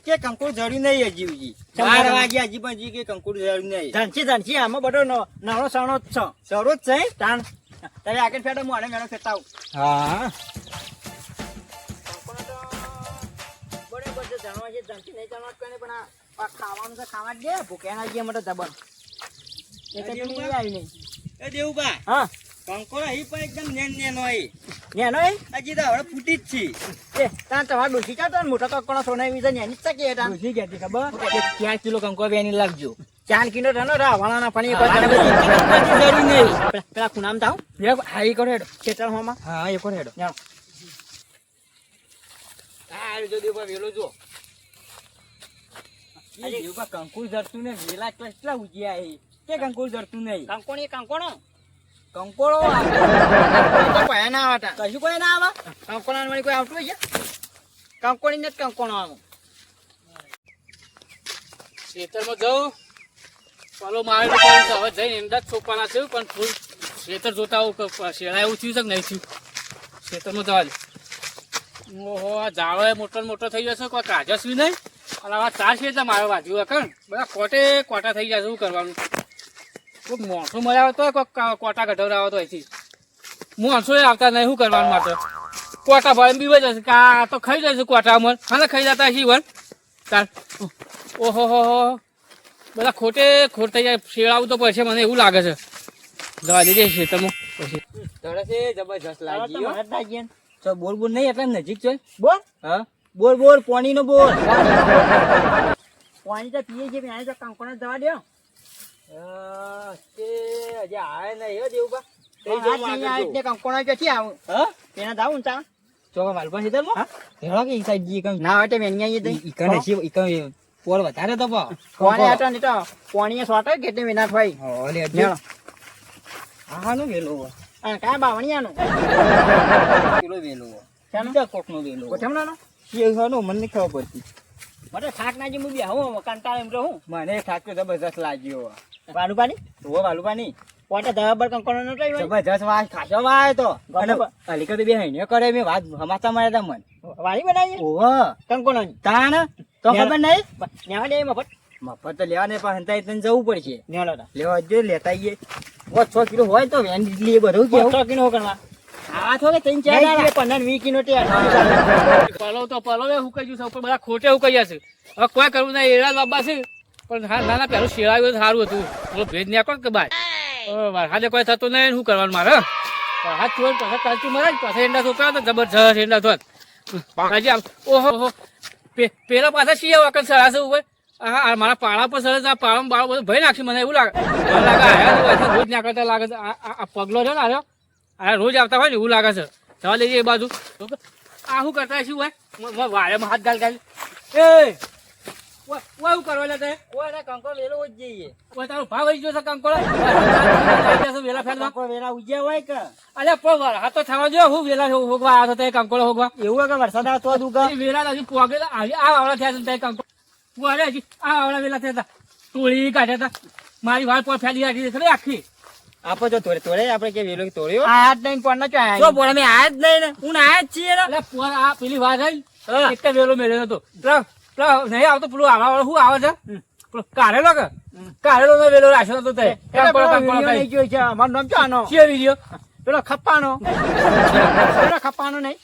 કે કંકુર જડ્યું નહીં હજી 12 વાગ્યા હજી પણ કે કંકુર જડ્યું નહીં. ધનસી આમાં બધો નવરો સણો જ છો. સરો જ છે તાણ તારે આગળ ફેટો હું આને મેળો ફેરતા આવું. હા બરોબર છે. જાણવા છે ધનસી નહીં જાણવા કોઈને પણ આ ખાવાનું તો ખાવા જ દે. ભૂખ્યા ના ગયા મને જબર એક જ નહીં આવી નહીં. એ દેવુબા હા કંકોર અહીં પણ એકદમ નેનો અહીં નેનો એ હજી તો હવે ફૂટી જ છે. એ તાણ તમારે ડોસી ચાતો ને મોટા તો કોણ સોના વિશે નેની જ શકે તાણ ડોસી કહેતી ખબર 4 કિલો કંકોર વેની લાગજો. 4 કિલો ધનો રા વાળાના પાણી જડ્યું નહીં. પેલા ખૂણામ થાવ હા એ કરો હેડો. ખેતર હોમાં હા એ કરો હેડો. જાઓ હા જો દેવુબા વેલો જો. અરે દેવુબા કંકુર જડતું ને વેલા કેટલા ઉજ્યા એ કે કંકુર જડતું નહીં. કંકોણી કંકોણો કંકોળો કોઈ ના આવતા કશું કોઈ ના આવે. કંકોણા વળી કોઈ આવતું હોય છે કંકોણી ને જ કંકોણો આવો ખેતરમાં જવું પાલો મારે હવે જઈને એમદા જ છોપવાના છે પણ ફૂલ ખેતર જોતા આવું શેરા એવું થયું છે કે નહીં થયું ખેતરમાં જવા દે. ઓહો આ ઝાડો મોટો મોટો થઈ જશે કોઈ કાજસ બી નહીં અને આવા 4 ખેતર મારે વાજ્યું કણ બધા કોટા થઈ જાય શું કરવાનું. કોઈક માણસો મળ્યા હોય તો કોઈક કોટા કઢવડાવો તો અહીંથી માણસો આવતા નહીં શું કરવાનું માટે કોટા ભાઈ બીવા જશે કે આ તો ખાઈ જશે કોટા અમર હા ખાઈ જતા હશે વન તાર ઓહો હો બધા ખોટ થઈ જાય શેળાવું તો પડશે મને એવું લાગે છે. જવા દેજે ખેતરમાં પછી તરસે જબરજસ્ત લાગી હો. મને લાગી તો બોલ બોલ નહીં એટલે નજીક છે. બોલ હા બોલ બોલ પાણી નો બોલ. પાણી તો પીએ છે પણ તો કંકોણા જવા દો તે હજી આવે નહીં હો દેવુબા. એટલે કંકોણા ક્યાંથી આવું હા તેના જાવું ને તાણ ચોકા માલપા સીધા હેડો કે ઈ સાઈડ જી કમ ના હોય તો વેણિયા જઈએ તઈ. ઈકન હસી ઈકન પોર વધારે તો પા પાણી આટો ને તો પાણીએ સોટો કેટલે વિના ભાઈ હો લે મેળો હા નો વેલો અને કાય બાવણિયાનું કિલો વેલો શાનું? બીજા કોક નો વેલો કોઠમણાનો કે હાનો મને નહીં ખબર પડતી. મને થાક ના જે હું બેહું કંટાળ એમ રહું મને થાક તો જબરજસ્ત લાગ્યો. વાલુપાની ઓ વાલુબાની પોતે ધબર કંકોણો નો કઈ હોય જબરજસ્ત વાત ખાસો વાય તો અને બરાબર. અલીકડ બે હૈને કરે મેં વાત હમાતા માર્યા તા મન. વાળી બનાવીએ ઓહો કંકોણોની તાણ તો ખબર નહીં નેવા દે મફત મફત તો લેવા ને પણ હંતાઈ તને જવું પડશે નેલો તા લેવા જો લેતા આઈએ 6 કિલો હોય તો વેન લી બધું કેવું 100 કિલો કરવા આ થોડે 3-4 15 20 કિલો તે પલો તો પલો ને હુકાઈ ગયું છે ઉપર બધા ખોટે હુકાઈ જશે હવે કોઈ કરવું નહીં એડા બાબા છે પણ હા નાના પેલું શેરાયું તો સારું હતું થોડો ભેજ નાખો કે બાય હાથે કોઈ થતું નહીં શું કરવાનું મારે હાથ ચોર પાછા કાચું મરે પાછા એંડા છોકરા તો જબરજસ્ત એંડા થોત હજી ઓહો પેલા પાછા શિયા વાકન સરાશે ઉપર હા મારા પાળા પર સરસ આ પાળો બાળો બધું ભય નાખશે મને એવું લાગે રોજ નાખતા લાગે છે આ પગલો છે ને આ રોજ આવતા હોય ને એવું લાગે છે જવા દેજે એ બાજુ આ શું કરતા શું હોય વાળેમાં હાથ ગાલ એ એવું કરવા લે ઓય કંકો વેલો જ જઈએ તારો ભાવ આવી ગયો છે કંકોળો વેલા ફેરવા કંકો વેલા ઉજ્યા હોય કે અલ્યા પણ હા તો થવા જો હું વેલા હોગવા આવ્યો હતો કંકોળો હોગવા એવું કે વરસાદ આવતો દુગા એ વેલા હજી પોગેલા આ વાવડા થયા છે કંકોળો હું અરે હજી આ વાવડા વેલા થયા હતા ટોળી કાઢ્યા હતા મારી વાળ પર ફેલી રાખી ખરી આખી આપો જો તોડે આપણે કે વેલો તોડ્યો આજ નહીં પણ ન ચાય જો બોલ અમે આજ નહીં ને હું આજ છીએ ને એટલે પોર આ પેલી વાત આવી એક વેલો મેળ્યો હતો નહીં આવતો પેલું આવા વાળો શું આવે છે કારેલો કે કારેલો નો વેલો રાખ્યો હતો તે નહીં જોઈ છે અમારું નામ ચાનો છે વિડીયો પેલો ખપ્પાનો પેલો ખપ્પાનો નહીં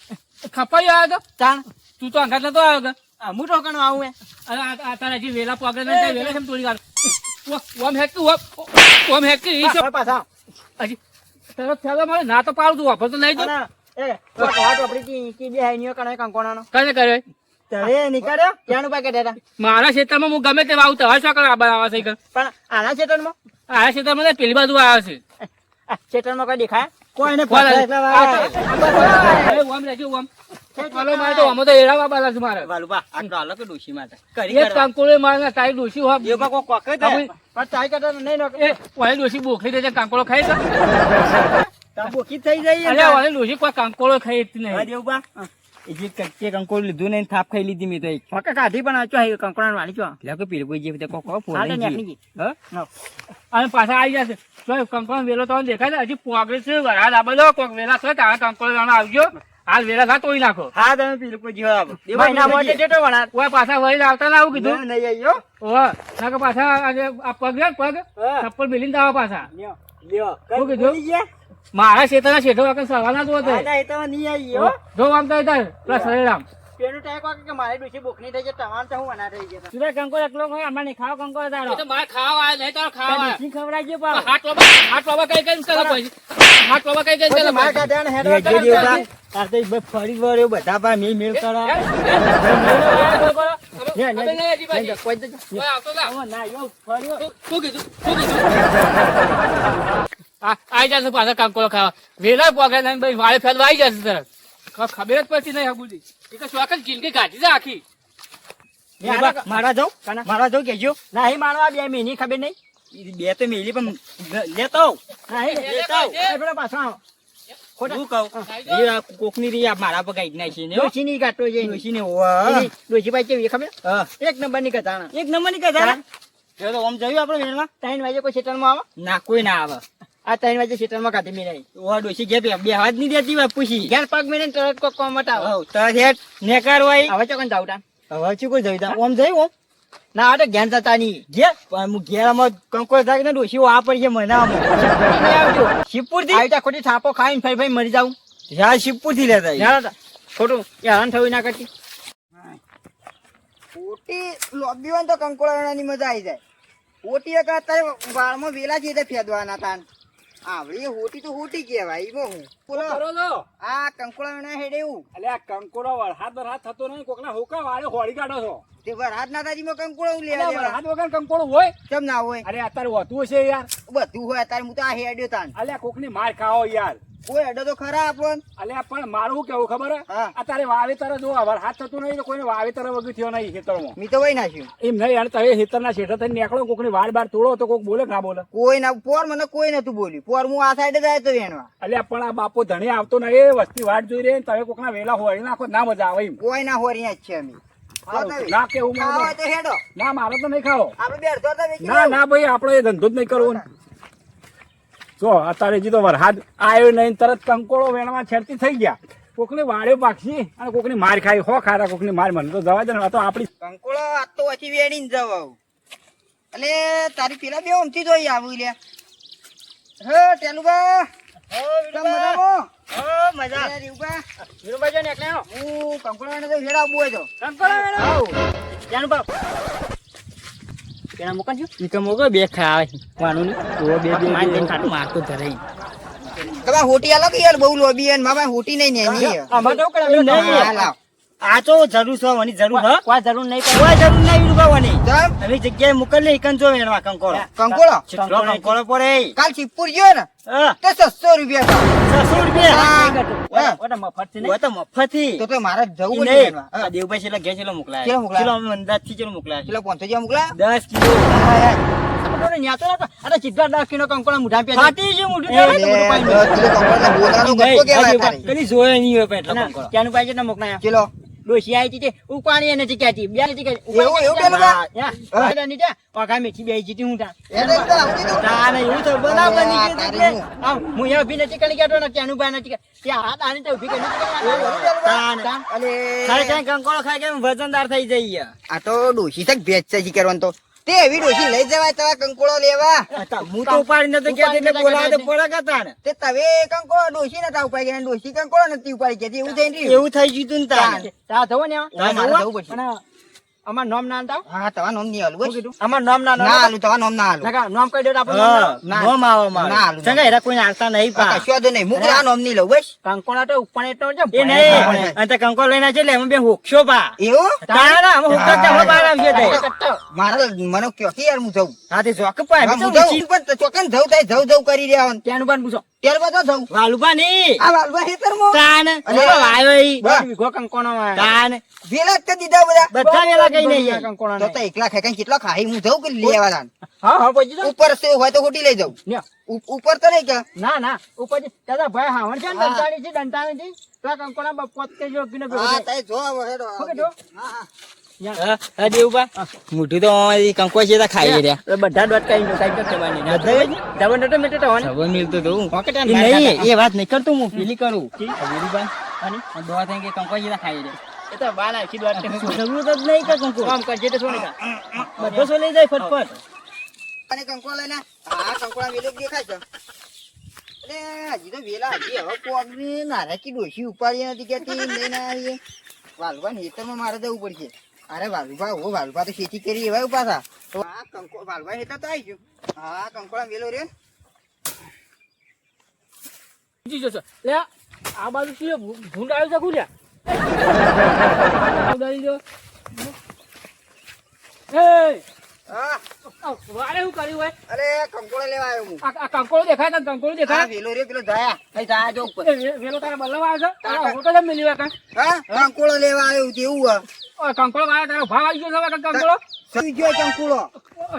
ખપાઈ આવ્યો હતો ચાણ તું તો અંગાત નતો આવ્યો કે હું ટોકાનો આવું અરે આ તારા હજી વેલા પોગડે નહીં વેલા કેમ તોડી કાઢ ઓમ હેકી પાછા હજી તરત થયા મારે ના તો પાડું તું વાપરતો નહીં તો એ વાત આપડી કી બે હાઈનીઓ કણે કંકોણાનો કને કર્યો તરે નીકળ્યો ત્યાંનું પાકે દેતા મારા ક્ષેત્રમાં હું ગમે તે વાવું તો હવે શું કરવા આવે છે પણ આના ક્ષેત્રમાં આ ક્ષેત્રમાં પેલી બાજુ આવે છે ક્ષેત્રમાં કોઈ દેખાય કોઈને મારે વાલુબા આટલો હાલો કે ડોશી માટે એક કાંકોળે મારે તારી ડોશી હોપ એ બા કોક કોક દે પણ ચાય કરતા નહીં એ ઓય ડોશી બોખરી દેજે કાંકોળો ખાઈ છે બોકી થઈ જાય અરે ઓય ડોશી કોઈ કાંકોળો ખાઈ જ નહીં દેવબા એ જે કે કંકોડ લીધું ને થાપ ખાઈ લીધી મેં તો એક ફકે કાઢી પણ આચો કંકોણા વાળી ચો લે કે પીર કોઈ જે કોક કોક હાલે ફોન નીકળી ગઈ હ અને પાછા આવી જશે તો કંકોળો વેલો તો દેખાય ને હજી પોગરે છે વરાળ આ બધો કોક વેલા છે તારા કંકોળો જાણો આવજો હાલ વેલા ના તોડી નાખો. હા તમે પેલું કોઈ જવાબ મહિના માટે જેટલો વણાટ. ઓય પાછા વળી આવતા ના આવું કીધું. નહીં આવ્યો. ઓય નાકે પાછા આજે આ પગ રે ને પગ હા. ચપ્પલ મેલીને આવો પાછા. લ્યો લ્યો શું કઈ કીધું? બોલી ગયા? મારા શેતાના શેઠો વખત સવારના જ હોતે. હા, ના, એ તમે નહીં આવી હો. જો આમ તો તાર પેલા શ્રીરામ પેલું ટાઈક વાગે કે મારી ડોશી બોકની થઈ છે તમામ તો હું વણાટ થઈ ગયા. તું તો કંકોર એકલો હોય અમારે નહીં ખાવ કંકોર તારો એ તો મારે ખાવા આવે નહીં તારો ખાવા આવે. ડોશી ખવડાવજે પાછો. હાથ બાબા કઈ કઈ કરે પછી હાથ બાબા કઈ કઈ કરે પછી માર કાઢ્યા ને હેડવા જે જે ઉભા, તાર તો ઈ ફરી વળ્યો બધા પા મેલ મેલ કરો. ને, કોઈ તો આવો ના યો ફર્યો. આઈ જશે પાછા કંકોળો ખાવા વેલા પોગે ને ભાઈ વાળે ફેરવા આવી જશે તરત ખબર જ પડતી નહીં હગુજી એ તો શોખ જ જિંદગી કાઢી છે આખી. મારા જાઉં મારા જાઉં કેજો નહીં મારવા બે મહિની ખબર નહીં. ઈ બે તો મેલી પણ લેતો આવ. નહીં લેતા આવ. એ પેલો પાછો આવો. હું કહું એ આ કોકની રી આ મારા પર ગાઈડ નાખી ને હો. ડોશીની ગાંઠો છે એની. ડોશીને ઓવા. એની ડોશી ભાઈ કેવી ખબર? હા. એક નંબરની કથાણા. એક નંબર ની કથા એ તો આમ જોયું આપણે વેણમાં 3 વાગે કોઈ શેતરમાં આવે? ના કોઈ ના આવે. આ 3 વાગે શેતરમાં કાઢી મેળવી. ઓવા ડોશી ઘેર બે હાથ ની દેતી વાત પૂછી. ઘેર પગ મેળવીને તરત કોક કોમ મટાવો. હવ તો હેડ નેકાર હોય. હવે ચોકન જાવ તા. હવે શું કોઈ જઈતા ઓમ જઈ ઓમ ના હવે તો ઘેર જતા નહીં. ઘેર પણ હું ઘેરમાં કંકોર થાય ને ડોશી આ પડી છે મનામાં નહીં આવજો. શિવપુર થી આવી ત્યાં ખોટી થાપો ખાઈને ફરી ફરી મરી જાઉં. હા શિવપુર થી લેતા આવીએ. જાણો તા. ખોટું હેરાન થયું ના કરતી. ખોટી લોબી હોય ને તો કંકોડાની મજા આવી જાય. ખોટી એક અત્યારે વાળમાં વેલા જે ફેદવાના તાન. આવડી હોટી તો હોટી કહેવાય. એમાં હું બોલો આ કંકોડા હેડે એવું આ કંકોડો વરસાદ થતો નહીં કોકના હોકા વાળે હોળી કાઢો છો. તે વરસાદ ના તાજીમાં કંકોડો લેવા વરસાદ વગર કંકોડો હોય કેમ ના હોય? અરે અત્યારે હોતું હશે યાર. બધું હોય અત્યારે હું તો આ હેડ્યો તાન. અલ્યા કોકની માર ખાઓ યાર. કોઈ હેડો તો ખરા આપણ. અલ્યા પણ મારું કેવું ખબર હે? હા. અત્યારે વાવેતર જો વરસાદ થતું નહીં તો કોઈને વાવેતર વગર થયો નહીં ખેતરમાં. મી તો વહી નાખ્યું. એમ નહીં યાર તમે ખેતરના શેઠો થઈને નીકળો કોકની વાડ બાર તોડો તો કોક બોલે કે ના બોલે. કોઈ ના પોર મને કોઈ નતું બોલ્યું. પોર હું આ સાઈડે જાય તો વેણવા. અલ્યા પણ આ બાપો ધણી આવતો નહીં એ વસ્તી વાટ જોઈ રહી તમે કોકના વેલા હોય નાખો ના મજા આવે એમ. કોઈ ના હોરી જ છે અમે. ના કેવું ખાવા મારે તો હેડો. ના મારે તો નહીં ખાવો. આપણે બે અડધો તો વેચી ના ના ભાઈ આપડે એ ધંધો જ નહીં કરવો ને. જો અત્યારે જીતો વરસાદ આવ્યો નહીં તરત કંકોળો વેણમાં છેડતી થઈ ગયા કોકની વાડે પાકશી અને કોકની માર ખાઈ હો ખારા કોકની માર મને તો જવા દે ને આ તો આપડી કંકોળો આજ તો પછી વેડીને જવ આવું. એટલે તારી પેલા બે ઓમથી જોઈ આવું લે. હે ટેલુબા કેમ મજામાં? મજા અરે રીવબા, વિરુભાઈ જો ને એકલા આવો. હું કંકોડાને તો વેડા આવું હોય તો. કંકોડો વેણો. આવ. ત્યાંનું બાપ પેલા મોકલજો ઈ તો મોકો બે ખાય વાનું ની ઓ બે બે માર દે કાટું મારતો ધરાઈ તમે હોટી આલો કે યાર બહુ લોબી હે ને મામા હોટી નહીં ને એની. આમાં તો કરે નહીં હા, લાવ. આ તો જરૂર છે વાની જરૂર હ કોઈ જરૂર નહીં કોઈ જરૂર નહીં વિરુભાઈ ચમ હવે જગ્યાએ મોકલ લે એકન જો વેણવા કંકોડો કંકોડો ચિત્રો કંકોડો પડે કાલ ચીપુર ગયો ને હા તો 600 રૂપિયા ભાવ. 600 રૂપિયા હા. ઓટા મફત થી તો મફત થી તો મારે જવું પડશે નહીં વેણવા. આ દેવભાઈ છેલ્લા ઘેર છેલ્લો મોકલાય કેટલો મોકલાયા? છેલ્લો અમે અંદાજ થી છેલ્લો મોકલાય કિલો 500 જેવા મોકલાયા? 10 કિલો ફાટી છે મોઢું એ લે, 10 કિલો કંકોડા બોલાનો ગપ્પો કહેવાય તારે. કદી જોયો નહીં હોય પણ એટલો કંકોડો ત્યાંનું પાછળ ના મોકલાયા. કિલો ડોશી આવી હતી ઉપાણી એને ચીક્યાતી બે ચીક્યાતી એવું પેલું બા? મેથી બે જીતી હું તા એને તો આવતી તો તાને એવું તો બરાબર ની કે તારે હું. આમ હું યા ભીને ચીકણી કેતો ને ત્યાંનું બા નથી ત્યાં હાથ આની તો ઉભી કરી તાને અલે ખાય ખાય કંકોડો ખાય કે વજનદાર થઈ જઈએ આ તો ડોશી તક ભેજ છે જી કરવાનું તો તે એવી ડોશી લઈ જવાય તવા કંકોડો લેવા હું તો ઉપાડી નતો કે એટલે બોલાવે તો પડે કે તાને તે તવે કંકોડો ડોશી નતા ઉપાડી ગયા ડોશી કંકોડો નથી ઉપાડી ગયા એવું થઈ રહ્યું એવું થઈ ગયું તું ને તાને તા જવો ને તા મારે જવું? જવું પડશે અમાર નામ ના આલતા હા તમાર નામ નહીં આલું બસ અમાર નામ ના ના આલું તમાર નામ ના આલું નકા નામ કહી દો તો આપણે હા, નામ નામ આવે ના મારે હાલું. ચંગા એરા કોઈને આવતા નહીં પા કશું વાંધો નહીં મુક આ નામ નહીં લઉં બસ કંકોડા તો ઉપર એટલો છે એ નહીં અને તે કંકોડ લઈને છે એટલે અમે બે હોક્ષો પા એવું તારા અમે હોક્ષો તે અમે બહાર આવશે તે મારે મને કયો કે યાર હું જઉં હા તે જોક પા હા, હું જઉં પણ ચોકન જઉં થાય જઉં કરી રહ્યા ત્યાંનું પણ પૂછો ત્યાર બાદ જઉં વાલુબા ની આ વાલવા હેતર મો તાન અરે, આવ્યો ઈ વાહ. વિગો કંકોણો તાન વેલા જ કરી દીધા બધા બધા વેલા કઈ નહીં તો તો એકલા ખાઈ ખાઈ કેટલા ખાઈ હું જઉં કે લેવા દાન હા હા પછી ઉપર સે હોય તો હોટી લઈ જાઉં લ્યો. ઉપર તો નહીં કે ના ના ઉપર દાદા ભાઈ હાવણ છે ને દંતાણી છે દંતાણી થી તો કંકોણા બપોત કે જો કિનો હા તાઈ જો હવે હેડો શું કીધું? હા હા દેવબા મોઢું તો કંકો છે ખાઈ રહ્યા બધા દોટ કઈ નો કઈ કરવાની બધા દબન તો મેટે તો ને સબન મિલતો તો હું નહીં એ વાત નહીં કરતો હું પેલી કરું દેવબા અને દોવા થઈ કે કંકોઈ જેલા ખાઈ રે એ તો બાલ આખી દોડ જરૂર જ નહીં કે કંકો કામ કરજે તો સોની બધો સો લઈ જાય ફટફટ અને કંકોળો લઈને હા કંકોળા વેલો દેખાય છે એટલે હજી તો વેલા હજી હવે કોગની નારાકી ડોશી ઉપાડી નથી કેતી લઈને આવીએ વાલભા હેતરમાં મારે જવું પડશે અરે વાલભા તો ખેતી કરી એવા ઉભા થા તો આ વાલભા હેતર તો આવી ગયું હા કંકોળા વેલો રે જી જશે લે આ બાજુ શું ભૂંડ આવ્યું છે ગુલ્યા ઉડાડી દો એ હા વારે શું કર્યું હોય અરે કંકોળો લેવા આવ્યો હું આ કંકોળો દેખાય તને કંકોળો હા દેખાય વેલો રે પેલો જાયા અહીં જાયા જો ઉપર વેલો તારા બલ્લવા આવે છે હોટલ જ મિલી કાં હા કંકોળો લેવા આવ્યો તેવું કંકોળો મારે તારો ભાવ આવી ગયો છે કંકોળો સઈ ગયો કંકોળો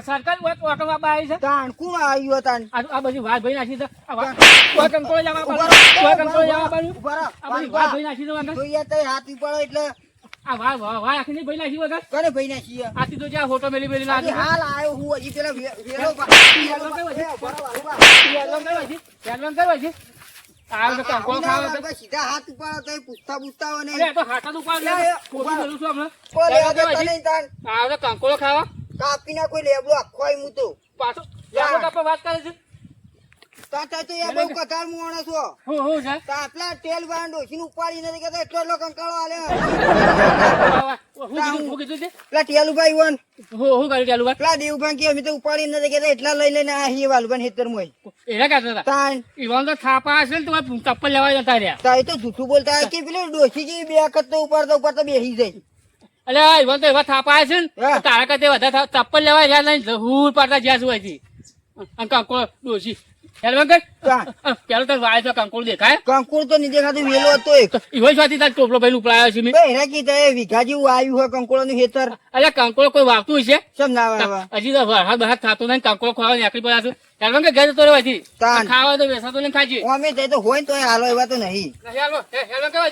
સરકારી ઓટો બાબા આવી છે તાણ કોણ આવ્યો તાણ આ બધી વાત ભાઈ નાખી છે કંકોળો જવા કંકોળો જવા બાજુ ઉભા રહો આ બધી વાત ભાઈ નાખી છે વગર જોઈએ તો હાથ ઉપાડો એટલે આ વાય આખી ભાઈ નાખી વગર કોને ભાઈ ના છીએ આથી તો જ્યાં ફોટો મેલી મેલી આજે નાખી હાલ આવ્યો હું હજી પેલા વેલો સીધા હાથ ઉપાડો તો પૂછતા હોય ને તો હાથા ઉપર મેલું છું હમણાં કોઈ લેવા દેતા નહીં તાણ આ કંકોળો ખાવા કાપી ના કોઈ લેબડો આખો આઈ હું તો પાછો કાપા વાત કરે છે તાતા તો એ બહુ કથાર મોણો છો હું છે તાટલા તેલ બાંધો છીન ઉપાડી નથી કેતો એટલો એટલો કંકાળો આલે હું કીધું છે પેલા ટેલુભાઈ વન હું કર્યું ચાલુ વાત પેલા દેવભાઈ કે અમે તો ઉપાડી નથી કેતા એટલા લઈ લઈને આ હી વાલભાઈ હેતર મોય એના કહેતા હતા તાણ ઈવન તો થાપા હશે ને તમારે ચપ્પલ લેવા જતા રહ્યા તાઈ તો જૂઠું બોલતા હોય કે પેલો ડોશી જે બે વખત તો ઉપર બેસી જાય અલ્યા ઈવન તો એવા થાપા હશે ને હા. તારા કરતા વધારે ચપ્પલ લેવા જ્યાં નહીં જરૂર પાડતા જ્યાં શું હતી કંકોળો ડોસી પેલો તો વાય તો કંકોળ દેખાય કંકુર તો નહીં દેખાતું વેલો હતો એક ઈવન સ્વાતી તાર ટોપલો ભાઈ ઉપડાયો છે મેં એના કીધા એ વીઘા જેવું આવ્યું હોય કંકોળો નું હેતર અલ્યા કંકોળો કોઈ વાવતું હશે સમ ના આવે હજી તો વરસાદ બહાર થતો નહીં કંકોળો ખોવા નીકળી પડ્યા છે પેલો કે ઘરે જતો રહેવાથી તાન. ખાવા તો બેસાતો નહીં ખાજી અમે તે તો હોય ને તો હાલો એવા તો નહીં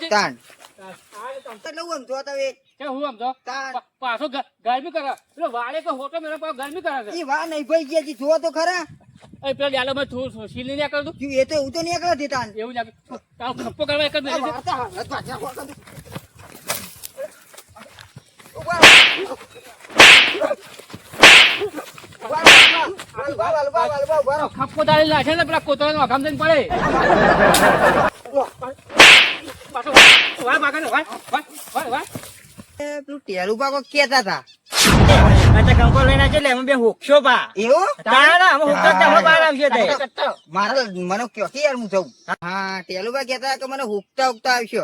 તાણ એટલે હું સમજો તમે હું સમજો તાણ પાછો ગરમી કરે પેલો વાળે તો હોટો મેળો ગરમી કરે છે ઈ વા નહીં ભાઈ ગયા જી જોવો તો ખરા એ પેલા ડાલો માં થોડું સીલ નહીં કરતું જી, એ તો હું તો નહીં એકલો દેતા એવું લાગે તારો ખપ્પો કરવા એક જ આ મિનિટ વાર્તા હાલત પાછા ખોટો દે. ઉભા રહો. ઉભા રહો, ઉભા રહો. ખપ્પો તાળી લાગે ને પેલા કોતરાનો અગામ થઈને પડે પાછો વાય ભાગે ને વાય એ પેલું ટેલુબા કોક કહેતા હતા કંકો લઈને છે એટલે અમે બે હોક્ષો પા એવું તારા અમે હોક્ષો જ અમે બહાર આવશે તે મારે મને કયો કે યાર હું જઉં હા ટેલુબા કહેતા કે મને હુકતા આવશો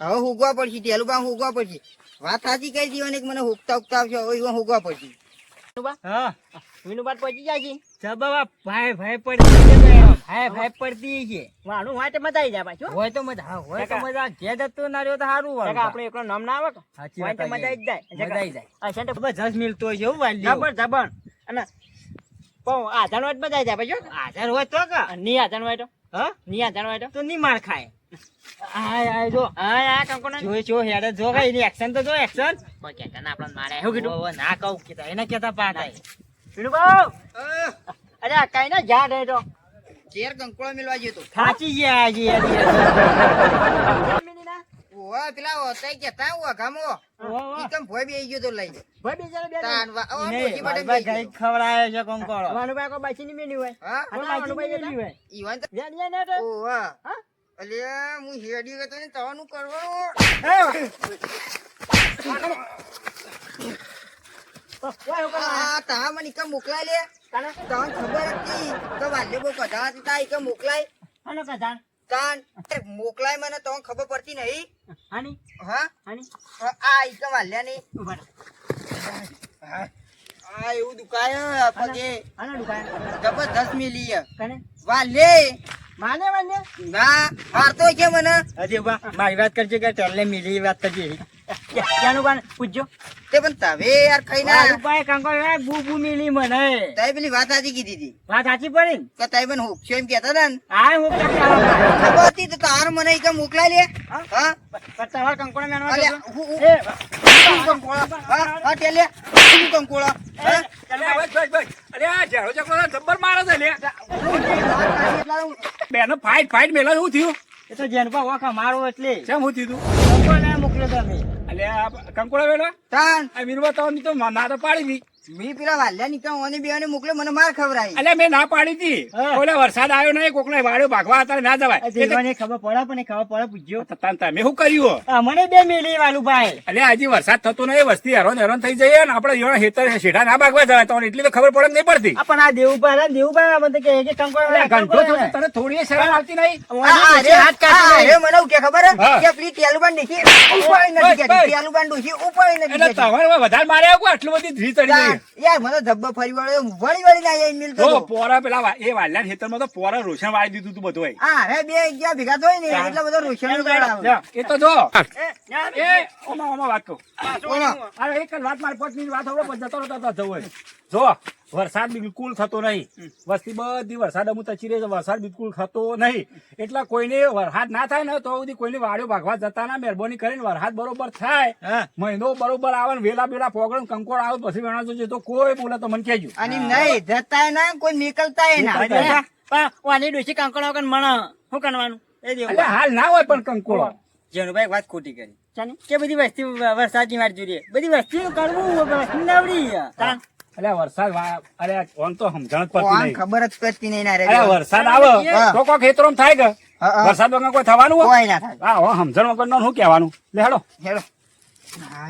હવે હુગવા પડશે ટેલુબા હુગવા પડશે વાત સાચી કહી દીવાની કે મને હુકતા આવશો હવે હુગવા પડશે હા વિનુ બાદ પહોંચી જાય છે જબા ભાઈ ભાઈ પડતી છે મારું હોય તો મજા આવી જાય પાછું હોય તો મજા ઘેર જતો ના રહ્યો તો સારું હોય આપણે એકલો નામ ના આવે કે હોય તો મજા આવી જાય આ છે તો જસ મિલતો હોય છે એવું વાલી જબર અને પણ આધાર હોય તો મજા આવી જાય પાછું આધાર હોય તો કે ની આધાર હોય તો હા ની આધાર હોય તો ની માર ખાય આ જો આ કંકોના જો હેડે જો કઈ ની એક્શન તો જો એક્શન કોઈ કેતા ના આપણને મારે એવું કીધું ના કહું કેતા એને કેતા પાટાય વિનુ બાઉ અરે કઈ ના જા દે તો ઘેર કંકોળો મેળવા જતો થાચી ગયા જી ઓવા પેલા હોતા કેતા હું અગામો ઈકમ ભોય બેહી ગયો તો લઈ ભાઈ બેચારા બે તાન વા ઓ નહીં, મોજી બટન ભાઈ બેહી ગઈ ખવડાવે છે કંકોળો માનુભાઈ કોઈ બાચી ની મેની હોય હા માનુભાઈ જતા? ઈવન તો જ્યાં જ્યાં ને તો ઓવા અલ્યા હું હેડી ગયો તો ને તવાનું કરવાનું આ તા મને ઈકમ મોકલાય લે તને ખબર હતી કે વાલ્યો બહુ કઢા હતી તા ઈકમ મોકલાય હાલો કજાન તાન મોકલાય મને તને ખબર પડતી નહીં હાની હા હાની આ ઈકમ વાલ્યા નહીં ઉભા રહો. આ એવું દુકાય પગે આના દુકાન જબરદસ્ત મેલી હે. કને વાલે માને માને ના મારતો છે મને અજે બા મારી વાત કરજે કે ટોલે મિલી વાત કરજે ક્યાંનું કાન પૂછજો તે પણ તવે યાર ખાઈ ના મારું પાય કંકોળ બુ બુ મિલી મને તઈ પેલી વાત સાચી કીધી હતી વાત સાચી પડી ને કે તઈ મને હુકશો એમ કહેતા હતા ને આ હું ક્યાં ખબર હતી તો તાર મને ઈકમ મોકલાય લે હા તમારા કંકોળ મેનવા અલે દેજો. હું એ હું કંકોળા હા હા ટેલે હું કંકોળા હા અરે આ ઝેરો ચકલો જબ્બર મારે છે લે એટલા હું બેનો ફાઈટ મેલો શું થયું એ તો જેનપા વાંખા મારો એટલે કેમ હું થયું કંકોડો ના મોકલ્યો તમે. અલ્યા કંકોડા વેલા તાન આ વીરવા તો તો ના તો પાડી દી. મી પેલા વાલ્યા નીકળ ઓને બેને મોકલે મને માર ખવરાઈ. અલ્યા મેં ના પાડી હતી. હા. કોઈને વરસાદ આવ્યો નહીં, કોકને વાળ્યો ભાગવા હતા ના જવાય. આ દેવાને ખબર પડે પણ એ ખબર પડે પૂછ્યો. તમે શું કર્યું? મને બે મેલી વાલુભાઈ. અલ્યા હજી વરસાદ થતો નહીં, વસ્તી હેરાન થઈ જઈએ ને આપણે એવા હેતર શેઠા ના ભાગવા જવાય તો એટલી તો ખબર પડે નહીં પડતી. આ પણ આ દેવુભાઈ આ બધે કે કંકોડો અલ્યા ઘંટો થયો તને થોડી શરમ આવતી નહીં? હાથ કાઢી અરે મને કે ખબર હા. કે પેલી ટેલુબાન દેખી ઉપાડી નથી કેતી. ટેલુબાન ડોશી ઉપાડી નથી એટલે કેતી. તમારે વધારે માર્યા કોઈ આટલું બધી ધ્રી ચડી ગઈ. યાર મને ધબ્બો ફરી વળ્યો વળી ના આવી મિલતો જો તો. પોરા પેલા એ વાલ્યા ખેતરમાં તો પોરા રોશન વાળી દીધું તું બધું હોય. હા રે બે ગયા ભેગા થાય ને એટલે બધો રોશન જા, એ તો જો એ, એ ઓમાં વાત કહું. અરે એક જ વાત મારી 5 મિનિટ વાત હવે જતો રહેતો જવું હોય. જો વરસાદ બિલકુલ થતો નહીં, વસ્તી બધી વરસાદ અમુક તચી રહી છે, વરસાદ બિલકુલ થતો નહીં. એટલે કોઈને વરસાદ ના થાય ને તો સુધી કોઈને વાડીઓ ભાગવા જતા ના, મહેરબાની કરીને વરસાદ બરોબર થાય, મહિનો બરોબર આવે ને વેલા બેલા પોગળ કંકોડ આવે પછી વેણા જોજો તો કોઈ બોલે તો મને કહેજો. અને નહીં જતા ના કોઈ નીકળતા ના. વાની ડોશી કંકોડો વગર મને શું કરવાનું એ એટલે દેવું હાલ ના હોય પણ કંકોડો. જેનુભાઈ વાત ખોટી કરી કે બધી વસ્તી વરસાદની વાત જોઈએ, બધી વસ્તી કરવું વસ્તી નાવડી એટલે વરસાદ અરે ઓન તો સમજણ જ પડતી કોણ નહીં. ખબર જ પડતી નહીં ના રે. અરે વરસાદ આવે તો કોઈ ખેતરોમાં થાય કે હા. વરસાદ વગર કોઈ થવાનું હોય? કોઈ ના થાય. હા સમજણ વગર નું શું કહેવાનું? લે હેડો. હેલો. હા.